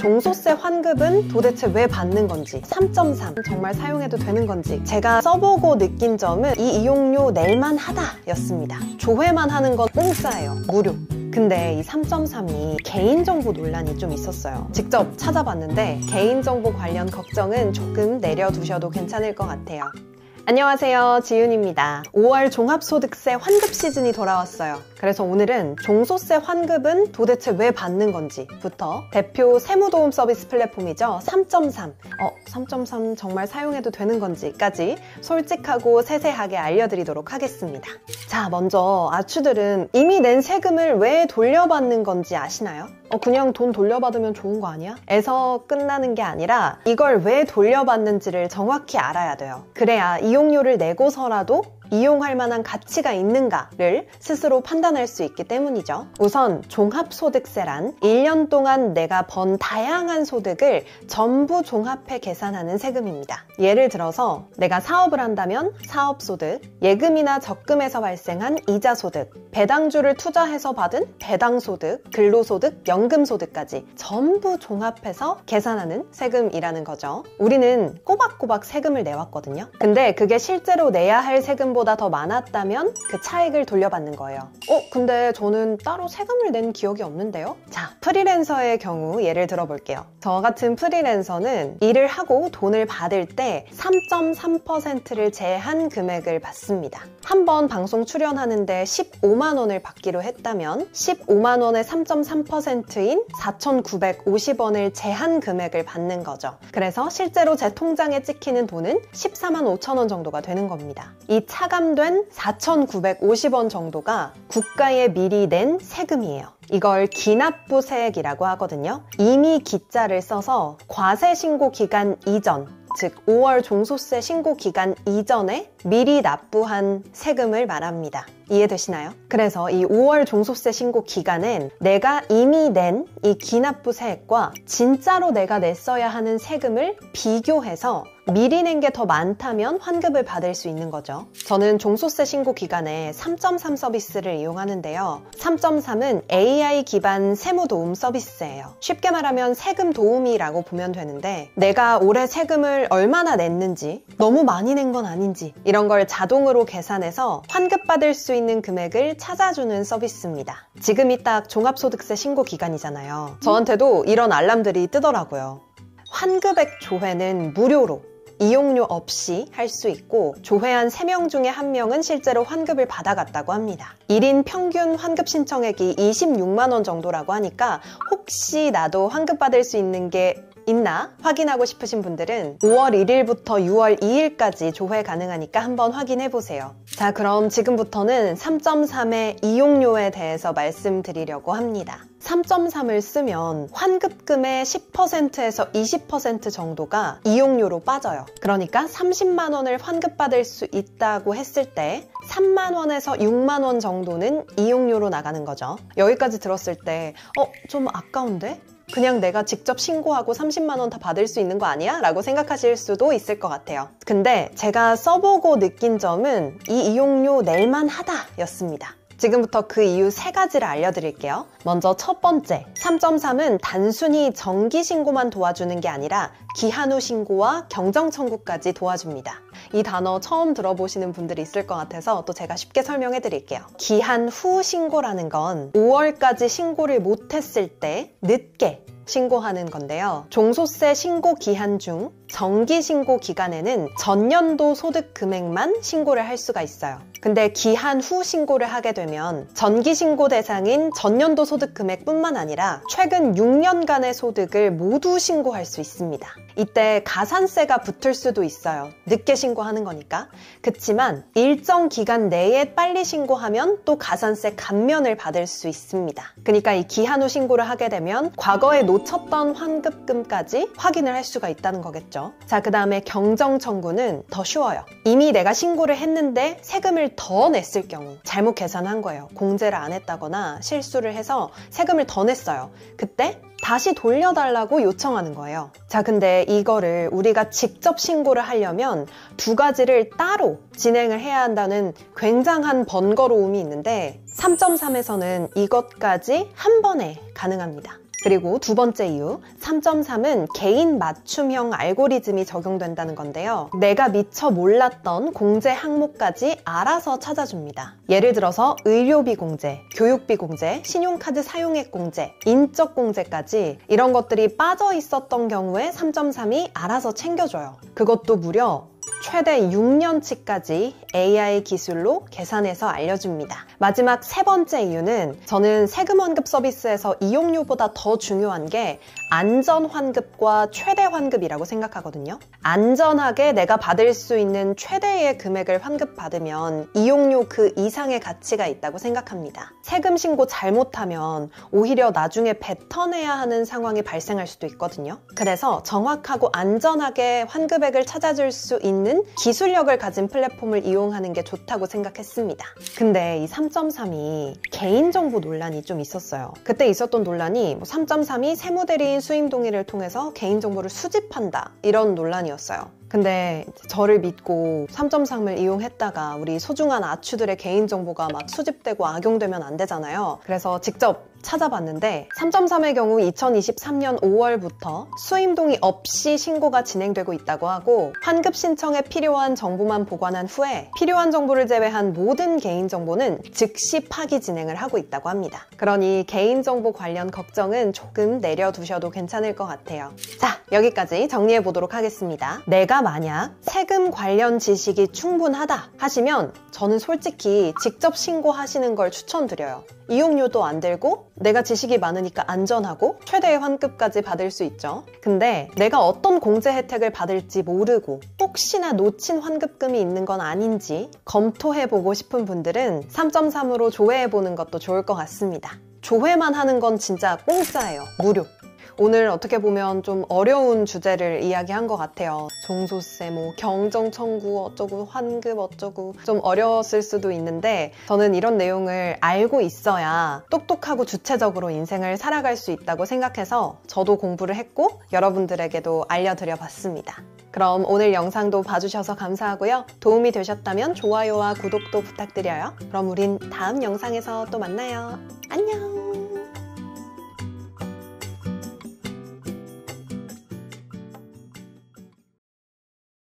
종소세 환급은 도대체 왜 받는 건지, 3.3 정말 사용해도 되는 건지 제가 써보고 느낀 점은 이 이용료 낼만 하다 였습니다. 조회만 하는 건 공짜예요. 무료. 근데 이 3.3이 개인정보 논란이 좀 있었어요. 직접 찾아봤는데 개인정보 관련 걱정은 조금 내려두셔도 괜찮을 것 같아요. 안녕하세요, 지윤입니다. 5월 종합소득세 환급 시즌이 돌아왔어요. 그래서 오늘은 종소세 환급은 도대체 왜 받는 건지부터 대표 세무도움 서비스 플랫폼이죠. 3.3. 3.3 정말 사용해도 되는 건지까지 솔직하고 세세하게 알려드리도록 하겠습니다. 자, 먼저 아추들은 이미 낸 세금을 왜 돌려받는 건지 아시나요? 그냥 돈 돌려받으면 좋은 거 아니야? 에서 끝나는 게 아니라 이걸 왜 돌려받는지를 정확히 알아야 돼요. 그래야 이용료를 내고서라도 이용할 만한 가치가 있는가를 스스로 판단할 수 있기 때문이죠. 우선 종합소득세란 1년 동안 내가 번 다양한 소득을 전부 종합해 계산하는 세금입니다. 예를 들어서 내가 사업을 한다면 사업소득, 예금이나 적금에서 발생한 이자소득, 배당주를 투자해서 받은 배당소득, 근로소득, 연금소득까지 전부 종합해서 계산하는 세금이라는 거죠. 우리는 꼬박꼬박 세금을 내왔거든요. 근데 그게 실제로 내야 할 세금보다 더 많았다면 그 차익을 돌려받는 거예요. 근데 저는 따로 세금을 낸 기억이 없는데요? 자, 프리랜서의 경우 예를 들어볼게요. 저 같은 프리랜서는 일을 하고 돈을 받을 때 3.3%를 제한 금액을 받습니다. 한 번 방송 출연하는데 15만 원을 받기로 했다면 15만 원의 3.3%인 4,950원을 제한 금액을 받는 거죠. 그래서 실제로 제 통장에 찍히는 돈은 14만 5천 원 정도가 되는 겁니다. 이 차감된 4,950원 정도가 국가에 미리 낸 세금이에요. 이걸 기납부세액이라고 하거든요. 이미 기자를 써서 과세 신고 기간 이전, 즉 5월 종소세 신고 기간 이전에 미리 납부한 세금을 말합니다. 이해되시나요? 그래서 이 5월 종소세 신고 기간엔 내가 이미 낸 이 기납부세액과 진짜로 내가 냈어야 하는 세금을 비교해서 미리 낸 게 더 많다면 환급을 받을 수 있는 거죠. 저는 종소세 신고 기간에 3.3 서비스를 이용하는데요. 3.3은 AI 기반 세무도움 서비스예요. 쉽게 말하면 세금 도우미라고 보면 되는데 내가 올해 세금을 얼마나 냈는지, 너무 많이 낸 건 아닌지 이런 걸 자동으로 계산해서 환급받을 수 있는 금액을 찾아주는 서비스입니다. 지금이 딱 종합소득세 신고 기간이잖아요. 저한테도 이런 알람들이 뜨더라고요. 환급액 조회는 무료로 이용료 없이 할 수 있고 조회한 3명 중에 1명은 실제로 환급을 받아갔다고 합니다. 1인 평균 환급 신청액이 26만 원 정도라고 하니까 혹시 나도 환급 받을 수 있는 게 있나 확인하고 싶으신 분들은 5월 1일부터 6월 2일까지 조회 가능하니까 한번 확인해보세요. 자, 그럼 지금부터는 3.3의 이용료에 대해서 말씀드리려고 합니다. 3.3을 쓰면 환급금의 10%에서 20% 정도가 이용료로 빠져요. 그러니까 30만 원을 환급받을 수 있다고 했을 때 3만 원에서 6만 원 정도는 이용료로 나가는 거죠. 여기까지 들었을 때 좀 아까운데? 그냥 내가 직접 신고하고 30만 원 다 받을 수 있는 거 아니야? 라고 생각하실 수도 있을 것 같아요. 근데 제가 써보고 느낀 점은 이 이용료 낼만 하다 였습니다. 지금부터 그 이유 3가지를 알려드릴게요. 먼저 첫 번째, 3.3은 단순히 정기신고만 도와주는 게 아니라 기한 후 신고와 경정청구까지 도와줍니다. 이 단어 처음 들어보시는 분들이 있을 것 같아서 또 제가 쉽게 설명해 드릴게요. 기한 후 신고라는 건 5월까지 신고를 못했을 때 늦게 신고하는 건데요. 종소세 신고 기한 중 정기 신고 기간에는 전년도 소득 금액만 신고를 할 수가 있어요. 근데 기한 후 신고를 하게 되면 전기 신고 대상인 전년도 소득 금액뿐만 아니라 최근 6년간의 소득을 모두 신고할 수 있습니다. 이때 가산세가 붙을 수도 있어요. 늦게 신고하는 거니까. 그치만 일정 기간 내에 빨리 신고하면 또 가산세 감면을 받을 수 있습니다. 그러니까 이 기한 후 신고를 하게 되면 과거에 놓쳤던 환급금까지 확인을 할 수가 있다는 거겠죠. 자, 그 다음에 경정 청구는 더 쉬워요. 이미 내가 신고를 했는데 세금을 더 냈을 경우, 잘못 계산한 거예요. 공제를 안 했다거나 실수를 해서 세금을 더 냈어요. 그때 다시 돌려달라고 요청하는 거예요. 자, 근데 이거를 우리가 직접 신고를 하려면 2가지를 따로 진행을 해야 한다는 굉장한 번거로움이 있는데 3.3에서는 이것까지 한 번에 가능합니다. 그리고 두 번째 이유, 3.3은 개인 맞춤형 알고리즘이 적용된다는 건데요. 내가 미처 몰랐던 공제 항목까지 알아서 찾아줍니다. 예를 들어서 의료비 공제, 교육비 공제, 신용카드 사용액 공제, 인적 공제까지 이런 것들이 빠져 있었던 경우에 3.3이 알아서 챙겨줘요. 그것도 무려 최대 6년치까지 AI 기술로 계산해서 알려줍니다. 마지막 세 번째 이유는 저는 세금 환급 서비스에서 이용료보다 더 중요한 게 안전 환급과 최대 환급이라고 생각하거든요. 안전하게 내가 받을 수 있는 최대의 금액을 환급받으면 이용료 그 이상의 가치가 있다고 생각합니다. 세금 신고 잘못하면 오히려 나중에 뱉어내야 하는 상황이 발생할 수도 있거든요. 그래서 정확하고 안전하게 환급액을 찾아줄 수 있는 기술력을 가진 플랫폼을 이용하는 게 좋다고 생각했습니다. 근데 이 3.3이 개인정보 논란이 좀 있었어요. 그때 있었던 논란이 3.3이 세무대리인 수임 동의를 통해서 개인정보를 수집한다 이런 논란이었어요. 근데 저를 믿고 3.3을 이용했다가 우리 소중한 아추들의 개인정보가 막 수집되고 악용되면 안 되잖아요. 그래서 직접 찾아봤는데 3.3의 경우 2023년 5월부터 수임 동의 없이 신고가 진행되고 있다고 하고 환급 신청에 필요한 정보만 보관한 후에 필요한 정보를 제외한 모든 개인정보는 즉시 파기 진행을 하고 있다고 합니다. 그러니 개인정보 관련 걱정은 조금 내려두셔도 괜찮을 것 같아요. 자, 여기까지 정리해 보도록 하겠습니다. 내가 만약 세금 관련 지식이 충분하다 하시면 저는 솔직히 직접 신고하시는 걸 추천드려요. 이용료도 안 들고 내가 지식이 많으니까 안전하고 최대의 환급까지 받을 수 있죠. 근데 내가 어떤 공제 혜택을 받을지 모르고 혹시나 놓친 환급금이 있는 건 아닌지 검토해보고 싶은 분들은 3.3으로 조회해보는 것도 좋을 것 같습니다. 조회만 하는 건 진짜 공짜예요. 무료. 오늘 어떻게 보면 좀 어려운 주제를 이야기한 것 같아요. 종소세, 경정 청구 어쩌고, 환급 어쩌고 좀 어려웠을 수도 있는데 저는 이런 내용을 알고 있어야 똑똑하고 주체적으로 인생을 살아갈 수 있다고 생각해서 저도 공부를 했고 여러분들에게도 알려드려 봤습니다. 그럼 오늘 영상도 봐주셔서 감사하고요. 도움이 되셨다면 좋아요와 구독도 부탁드려요. 그럼 우린 다음 영상에서 또 만나요. 안녕!